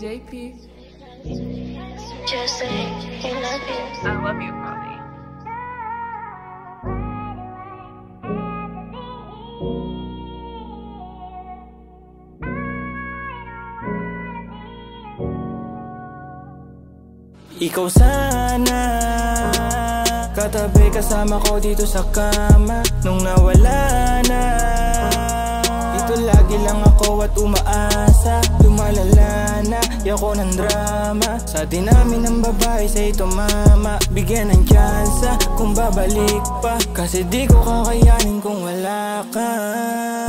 JP. Just say he love you. I love you, Mommy. Ikaw sana, katabi kasama ko dito sa kama. Nung nawala na, dito lagi lang ako at umaasa. Lumalala na, yako ng drama. Sa dinamin ng babae sa ito mama, bigyan ng tsansa kung babalik pa. Kasi di ko kakayanin kung wala ka.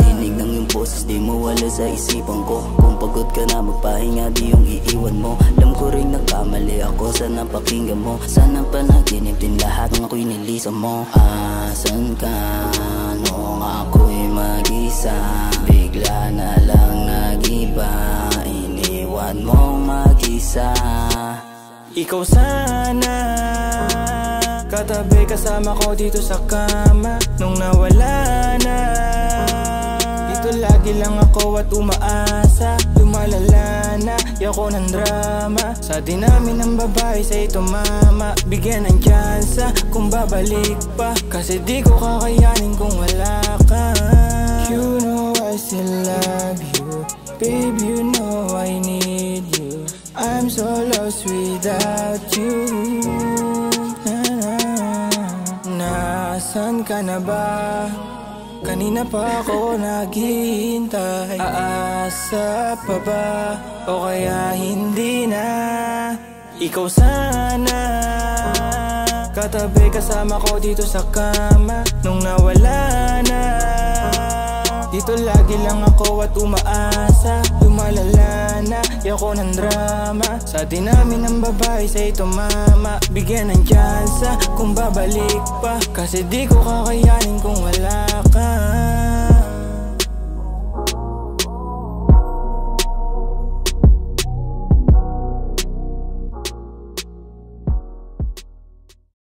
Tinig ng iyong boses, di mo wala sa isipan ko. Kung pagod ka na magpahinga, di yung iiwan mo. Alam ko rin nagkamali ako, sana pakinggan mo. Sana panaginip din lahat ng ako'y nilisan mo. Asan ka nung ako'y mag-isa? Bigla na lang nag-iba, iniwan mong mag-isa. Ikaw sana, katabi kasama ko dito sa kama. Nung nawala na, dito lagi lang ako at umaasa. Lumalala na, yako ng drama. Sa dinamin ng babae sa ito mama, bigyan ng tsansa kung babalik pa. Kasi di ko kakayanin kung wala ka. You know I still love you, babe, you know I need you. I'm so lost without you. Nasaan ka na ba? Kanina pa ako naghihintay. Aasa pa ba? O kaya hindi na? Ikaw sana, katabi kasama ko dito sa kama. Nung nawala na, dito lagi lang ako at umaasa. Lumalala na, yako ng drama. Sa dinamin ng babae sa ito mama, bigyan ng tsansa kung babalik pa. Kasi di ko kakayanin kung wala ka.